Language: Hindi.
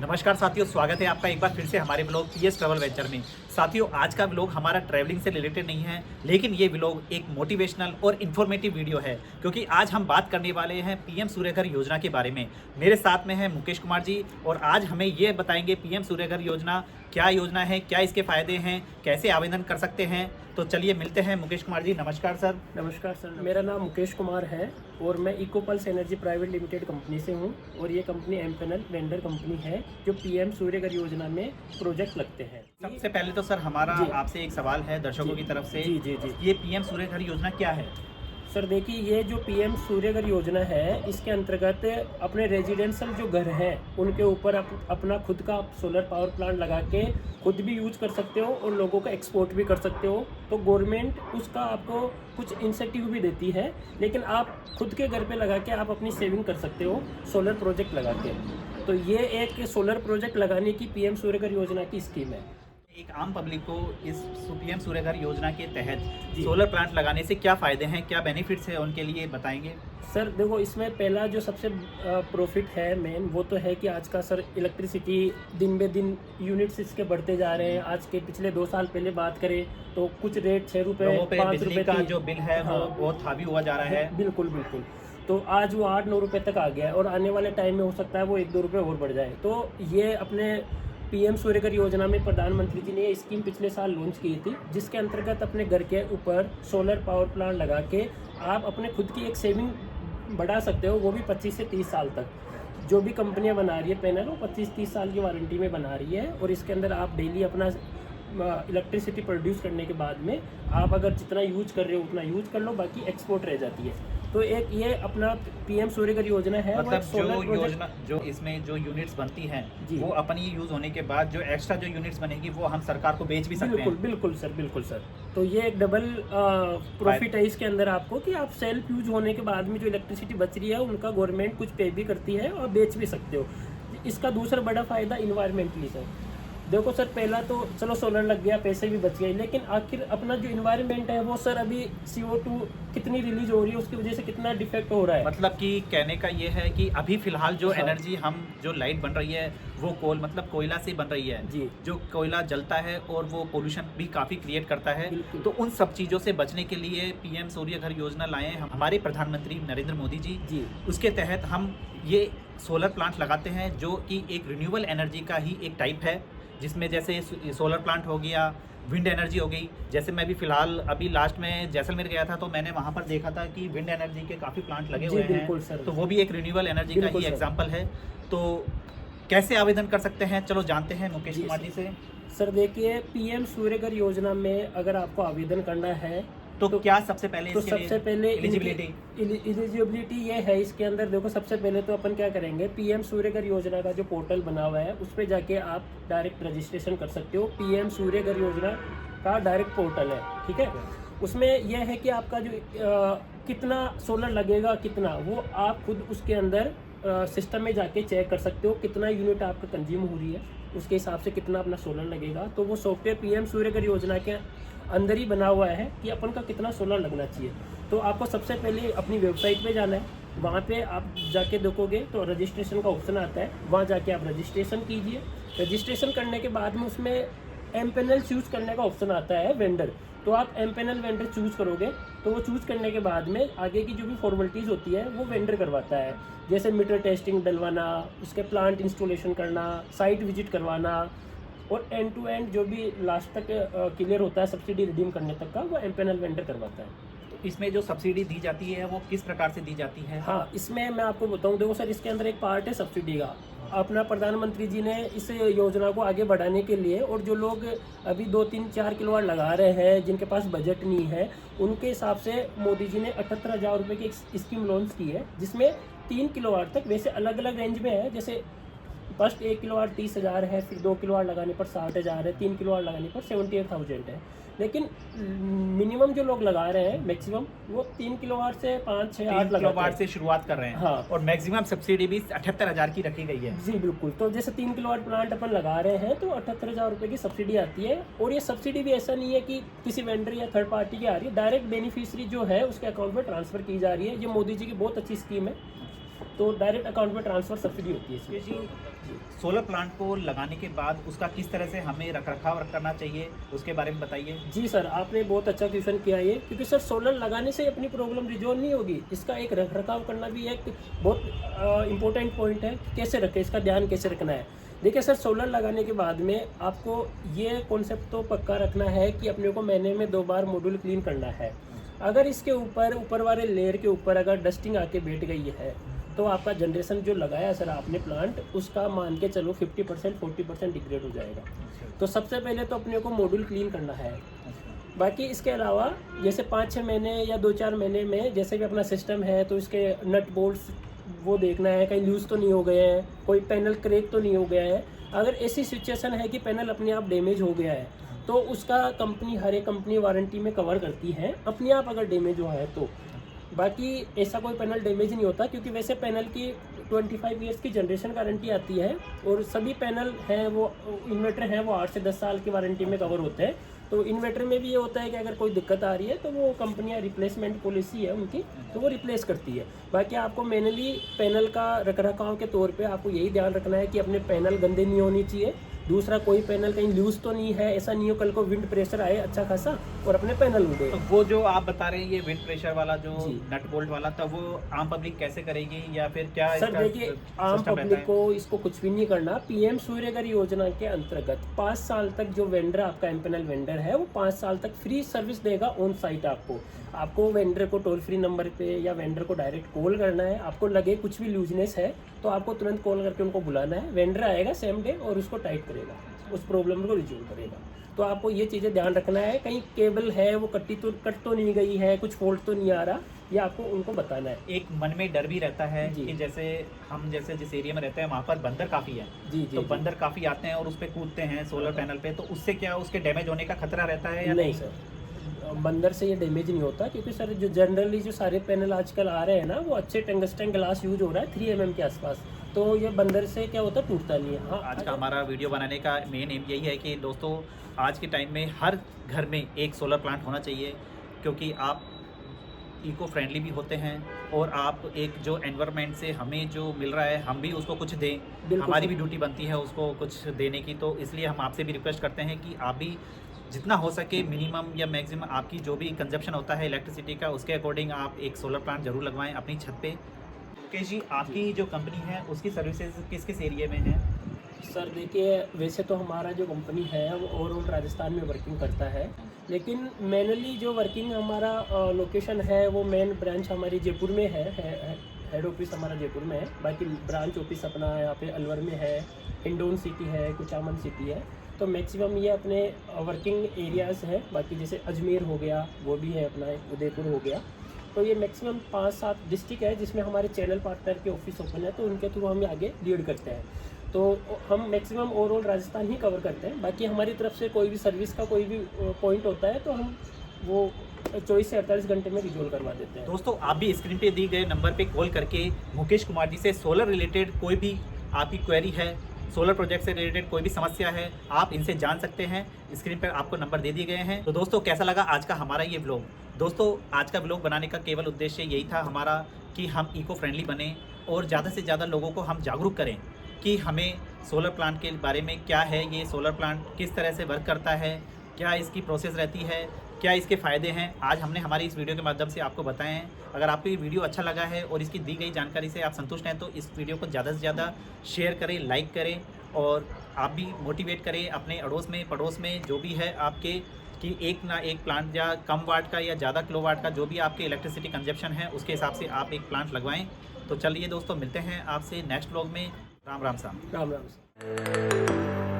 नमस्कार साथियों, स्वागत है आपका एक बार फिर से हमारे ब्लॉग पीएस ट्रैवल वेंचर में। साथियों, आज का ब्लॉग हमारा ट्रैवलिंग से रिलेटेड नहीं है, लेकिन ये ब्लॉग एक मोटिवेशनल और इन्फॉर्मेटिव वीडियो है, क्योंकि आज हम बात करने वाले हैं पीएम सूर्य घर योजना के बारे में। मेरे साथ में है मुकेश कुमार जी और आज हमें ये बताएंगे पीएम सूर्य घर योजना क्या योजना है, क्या इसके फायदे हैं, कैसे आवेदन कर सकते हैं। तो चलिए मिलते हैं। मुकेश कुमार जी, नमस्कार सर। नमस्कार सर, मेरा नाम मुकेश कुमार है और मैं इकोपल्स एनर्जी प्राइवेट लिमिटेड कंपनी से हूं और ये कंपनी एमपैनल वेंडर कंपनी है जो पीएम सूर्य घर योजना में प्रोजेक्ट लगते हैं। सबसे पहले तो सर हमारा आपसे एक सवाल है दर्शकों की तरफ से। जी जी जी, ये पीएम सूर्य घर योजना क्या है? सर देखिए, ये जो पीएम सूर्य घर योजना है इसके अंतर्गत अपने रेजिडेंशियल जो घर हैं उनके ऊपर अपना खुद का सोलर पावर प्लांट लगा के खुद भी यूज कर सकते हो और लोगों का एक्सपोर्ट भी कर सकते हो। तो गवर्नमेंट उसका आपको कुछ इंसेंटिव भी देती है, लेकिन आप खुद के घर पे लगा के आप अपनी सेविंग कर सकते हो सोलर प्रोजेक्ट लगा के। तो ये एक सोलर प्रोजेक्ट लगाने की पीएम सूर्य घर योजना की स्कीम है। एक आम पब्लिक को इस पीएम सूर्य घर योजना के तहत सोलर प्लांट लगाने से क्या फ़ायदे हैं, क्या बेनिफिट्स हैं, उनके लिए बताएंगे। सर देखो, इसमें पहला जो सबसे प्रॉफिट है मेन, वो तो है कि आज का सर इलेक्ट्रिसिटी दिन बे दिन यूनिट्स इसके बढ़ते जा रहे हैं। आज के पिछले 2 साल पहले बात करें तो कुछ रेट 6 रुपये 5 रुपये का जो बिल है वो बहुत हावी हुआ जा रहा है। बिल्कुल बिल्कुल। तो आज वो 8-9 रुपये तक आ गया है और आने वाले टाइम में हो सकता है वो 1-2 रुपये और बढ़ जाए। तो ये अपने पीएम सूर्य घर योजना में प्रधानमंत्री जी ने ये स्कीम पिछले साल लॉन्च की थी, जिसके अंतर्गत अपने घर के ऊपर सोलर पावर प्लांट लगा के आप अपने खुद की एक सेविंग बढ़ा सकते हो, वो भी 25 से 30 साल तक। जो भी कंपनियां बना रही है पैनल वो 25-30 साल की वारंटी में बना रही है और इसके अंदर आप डेली अपना इलेक्ट्रिसिटी प्रोड्यूस करने के बाद में आप अगर जितना यूज कर रहे हो उतना यूज कर लो, बाकी एक्सपोर्ट रह जाती है। तो एक ये अपना पीएम सूर्य घर योजना है। मतलब जो योजना जो इसमें जो यूनिट्स बनती हैं वो अपनी यूज होने के बाद जो एक्स्ट्रा जो यूनिट्स बनेगी वो हम सरकार को बेच भी सकते हैं। बिल्कुल सर, बिल्कुल सर। तो ये एक डबल प्रॉफिट है इसके अंदर आपको कि आप सेल्फ यूज होने के बाद में जो इलेक्ट्रिसिटी बच रही है उनका गवर्नमेंट कुछ पे भी करती है और बेच भी सकते हो। इसका दूसरा बड़ा फायदा इन्वायरमेंटली सर। देखो सर, पहला तो चलो सोलर लग गया, पैसे भी बच गए, लेकिन आखिर अपना जो इन्वायरमेंट है वो सर अभी CO2 कितनी रिलीज हो रही है, उसकी वजह से कितना डिफेक्ट हो रहा है। मतलब कि कहने का ये है कि अभी फिलहाल जो एनर्जी हम जो लाइट बन रही है वो कोयला से बन रही है जी। जो कोयला जलता है और वो पोल्यूशन भी काफ़ी क्रिएट करता है। तो उन सब चीज़ों से बचने के लिए पीएम सूर्य घर योजना लाए हैं हमारे प्रधानमंत्री नरेंद्र मोदी जी। उसके तहत हम ये सोलर प्लांट लगाते हैं जो कि एक रिन्यूएबल एनर्जी का ही एक टाइप है, जिसमें जैसे सोलर प्लांट हो गया, विंड एनर्जी हो गई। जैसे मैं भी फिलहाल अभी लास्ट में जैसलमेर गया था तो मैंने वहाँ पर देखा था कि विंड एनर्जी के काफ़ी प्लांट लगे हुए हैं, तो वो भी एक रिन्यूएबल एनर्जी का ही एग्जांपल है। तो कैसे आवेदन कर सकते हैं, चलो जानते हैं मुकेश कुमार जी से। सर देखिए, पीएम सूर्य घर योजना में अगर आपको आवेदन करना है तो क्या सबसे पहले एलिजिबिलिटी ये है इसके अंदर। देखो, सबसे पहले तो अपन क्या करेंगे, पीएम सूर्य घर योजना का जो पोर्टल बना हुआ है उस पर जाके आप डायरेक्ट रजिस्ट्रेशन कर सकते हो। पीएम सूर्य घर योजना का डायरेक्ट पोर्टल है, ठीक है। उसमें यह है कि आपका जो कितना सोलर लगेगा कितना, वो आप खुद उसके अंदर सिस्टम में जाके चेक कर सकते हो कितना यूनिट आपका कंज्यूम हो रही है, उसके हिसाब से कितना अपना सोलर लगेगा। तो वो सॉफ्टवेयर पीएम सूर्य घर योजना के अंदर ही बना हुआ है कि अपन का कितना सोलर लगना चाहिए। तो आपको सबसे पहले अपनी वेबसाइट पे जाना है, वहाँ पे आप जाके देखोगे तो रजिस्ट्रेशन का ऑप्शन आता है, वहाँ जाके आप रजिस्ट्रेशन कीजिए। रजिस्ट्रेशन करने के बाद में उसमें एमपैनल चूज़ करने का ऑप्शन आता है वेंडर, तो आप एमपैनल वेंडर चूज़ करोगे तो वो चूज़ करने के बाद में आगे की जो भी फॉर्मेलिटीज़ होती है वो वेंडर करवाता है, जैसे मीटर टेस्टिंग डलवाना, उसके प्लांट इंस्टॉलेशन करना, साइट विजिट करवाना और एंड टू एंड जो भी लास्ट तक क्लियर होता है सब्सिडी रिडीम करने तक का, वो एमपैनल वेंडर करवाता है। तो इसमें जो सब्सिडी दी जाती है वो किस प्रकार से दी जाती है? हाँ, इसमें मैं आपको बताऊँ, देखो सर, इसके अंदर एक पार्ट है सब्सिडी का। अपना प्रधानमंत्री जी ने इस योजना को आगे बढ़ाने के लिए और जो लोग अभी 2-3-4 किलोवाट लगा रहे हैं जिनके पास बजट नहीं है, उनके हिसाब से मोदी जी ने 78,000 रुपये की एक स्कीम लॉन्च की है, जिसमें 3 किलोवाट तक, वैसे अलग अलग रेंज में है, जैसे फर्स्ट 1 किलोवाट 30,000 है, फिर 2 किलोवाट लगाने पर 60,000 है, 3 किलोवाट लगाने पर 78,000 है। लेकिन मिनिमम जो लोग लगा रहे हैं मैक्सिमम वो 3 किलोवाट से 5-6-8 किलोवाट से शुरुआत कर रहे हैं। हाँ, और मैक्सिमम सब्सिडी भी 78,000 की रखी गई है। जी बिल्कुल। तो जैसे 3 किलोवाट प्लांट अपन लगा रहे हैं तो 78,000 रुपये की सब्सिडी आती है। और ये सब्सिडी भी ऐसा नहीं है कि किसी वेंडर या थर्ड पार्टी की आ रही है, डायरेक्ट बेनिफिशियरी जो है उसके अकाउंट में ट्रांसफर की जा रही है। ये मोदी जी की बहुत अच्छी स्कीम है। तो डायरेक्ट अकाउंट में ट्रांसफ़र सब्सिडी होती है इसमें। जी, सोलर प्लांट को लगाने के बाद उसका किस तरह से हमें रखरखाव करना चाहिए उसके बारे में बताइए। जी सर, आपने बहुत अच्छा क्वेश्चन किया ये, क्योंकि सर सोलर लगाने से अपनी प्रॉब्लम रिजॉल्व नहीं होगी, इसका एक रखरखाव करना भी एक बहुत इम्पोर्टेंट पॉइंट है। कैसे रखें, इसका ध्यान कैसे रखना है। देखिए सर, सोलर लगाने के बाद में आपको ये कॉन्सेप्ट तो पक्का रखना है कि अपने को महीने में 2 बार मॉड्यूल क्लीन करना है। अगर इसके ऊपर वाले लेयर के ऊपर अगर डस्टिंग आके बैठ गई है तो आपका जनरेशन जो लगाया सर आपने प्लांट, उसका मान के चलो 50% 40% डिग्रेड हो जाएगा। तो सबसे पहले तो अपने को मॉड्यूल क्लीन करना है। बाकी इसके अलावा जैसे 5-6 महीने या 2-4 महीने में जैसे भी अपना सिस्टम है तो इसके नट बोल्ट्स वो देखना है, कहीं लूज तो नहीं हो गए हैं, कोई पैनल क्रैक तो नहीं हो गया है। अगर ऐसी सिचुएशन है कि पैनल अपने आप डैमेज हो गया है तो उसका कंपनी, हर एक कंपनी वारंटी में कवर करती है अपने आप अगर डैमेज हुआ है तो। बाकी ऐसा कोई पैनल डैमेज नहीं होता, क्योंकि वैसे पैनल की 25 ईयर्स की जनरेशन गारंटी आती है और सभी पैनल हैं वो इन्वर्टर हैं वो 8 से 10 साल की वारंटी में कवर होते हैं। तो इन्वर्टर में भी ये होता है कि अगर कोई दिक्कत आ रही है तो वो कंपनियां रिप्लेसमेंट पॉलिसी है उनकी, तो वो रिप्लेस करती है। बाकी आपको मैनुअली पैनल का रखरखाव के तौर पे आपको यही ध्यान रखना है कि अपने पैनल गंदे नहीं होनी चाहिए। दूसरा, कोई पैनल कहीं लूज तो नहीं है, ऐसा नहीं हो कल को विंड प्रेशर आए अच्छा खासा और अपने पैनल उड़े। तो वो जो आप बता रहे हैं ये विंड प्रेशर वाला जो जी। नट बोल्ट वाला, तो वो आम पब्लिक कैसे करेगी या फिर क्या सर इसका देखिए, आम सिस्टम रहता पब्लिक है? को इसको कुछ भी नहीं करना। पीएम सूर्यघर योजना के अंतर्गत 5 साल तक जो वेंडर आपका एमपैनल वेंडर है वो 5 साल तक फ्री सर्विस देगा ऑन साइट। आपको वेंडर को टोल फ्री नंबर पे या वेंडर को डायरेक्ट कॉल करना है। आपको लगे कुछ भी लूजनेस है तो आपको तुरंत कॉल करके उनको बुलाना है। वेंडर आएगा सेम डे और उसको टाइट करेगा, उस प्रॉब्लम को रिजॉल्व करेगा। तो आपको ये चीज़ें ध्यान रखना है, कहीं केबल है वो कट तो नहीं गई है, कुछ फॉल्ट तो नहीं आ रहा, ये आपको उनको बताना है। एक मन में डर भी रहता है जी। कि जैसे हम जिस एरिया में रहते हैं वहाँ पर बंदर काफ़ी है। जी तो बंदर काफ़ी आते हैं और उस पर कूदते हैं सोलर पैनल पे, तो उससे क्या उसके डैमेज होने का खतरा रहता है या नहीं सर, बंदर से ये डैमेज नहीं होता, क्योंकि सर जो जनरली जो सारे पैनल आजकल आ रहे हैं ना वो अच्छे टंगस्टन ग्लास यूज हो रहा है 3 mm के आसपास, तो ये बंदर से क्या होता है टूटता नहीं है। हाँ, आज का हमारा वीडियो बनाने का मेन एम यही है कि दोस्तों आज के टाइम में हर घर में एक सोलर प्लांट होना चाहिए, क्योंकि आप इको फ्रेंडली भी होते हैं और आप एक जो एनवायरनमेंट से हमें जो मिल रहा है हम भी उसको कुछ दें, हमारी भी ड्यूटी बनती है उसको कुछ देने की। तो इसलिए हम आपसे भी रिक्वेस्ट करते हैं कि आप भी जितना हो सके मिनिमम या मैक्सिमम आपकी जो भी कंजप्शन होता है इलेक्ट्रिसिटी का उसके अकॉर्डिंग आप एक सोलर प्लांट ज़रूर लगवाएं अपनी छत पे। मुकेश जी, आपकी जो कंपनी है उसकी सर्विसेज किस किस एरिया में है? सर देखिए, वैसे तो हमारा जो कंपनी है वो ओवरऑल राजस्थान में वर्किंग करता है, लेकिन मेनली जो वर्किंग हमारा लोकेशन है वो मेन ब्रांच हमारी जयपुर में है, हेड ऑफिस हमारा जयपुर में है। बाकी ब्रांच ऑफिस अपना यहाँ पे अलवर में है, हिंडोन सिटी है, कुचामन सिटी है। तो मैक्सिमम ये अपने वर्किंग एरियाज़ हैं। बाकी जैसे अजमेर हो गया वो भी है अपना, उदयपुर हो गया। तो ये मैक्सिमम 5-7 डिस्ट्रिक्ट है जिसमें हमारे चैनल पार्टनर के ऑफिस ओपन है, तो उनके थ्रू हम आगे लीड करते हैं। तो हम मैक्सिमम ओवरऑल राजस्थान ही कवर करते हैं। बाकी हमारी तरफ से कोई भी सर्विस का कोई भी पॉइंट होता है तो हम वो 24 से 48 घंटे में रिजॉल्व करवा देते हैं। दोस्तों, आप भी स्क्रीन पे दी गए नंबर पे कॉल करके मुकेश कुमार जी से सोलर रिलेटेड कोई भी आपकी क्वेरी है, सोलर प्रोजेक्ट से रिलेटेड कोई भी समस्या है, आप इनसे जान सकते हैं। स्क्रीन पर आपको नंबर दे दिए गए हैं। तो दोस्तों, कैसा लगा आज का हमारा ये व्लॉग? दोस्तों, आज का व्लॉग बनाने का केवल उद्देश्य यही था हमारा कि हम इको फ्रेंडली बने और ज़्यादा से ज़्यादा लोगों को हम जागरूक करें कि हमें सोलर प्लांट के बारे में क्या है, ये सोलर प्लांट किस तरह से वर्क करता है, क्या इसकी प्रोसेस रहती है, क्या इसके फ़ायदे हैं। आज हमने हमारी इस वीडियो के माध्यम से आपको बताए हैं। अगर आपको ये वीडियो अच्छा लगा है और इसकी दी गई जानकारी से आप संतुष्ट हैं तो इस वीडियो को ज़्यादा से ज़्यादा शेयर करें, लाइक करें और आप भी मोटिवेट करें अपने अड़ोस में पड़ोस में जो भी है आपके, कि एक ना एक प्लांट या कम वाट का या ज़्यादा किलोवाट का जो भी आपके इलेक्ट्रिसिटी कंजप्शन है उसके हिसाब से आप एक प्लांट लगवाएं। तो चलिए दोस्तों, मिलते हैं आपसे नेक्स्ट व्लॉग में। राम राम साहब। राम राम।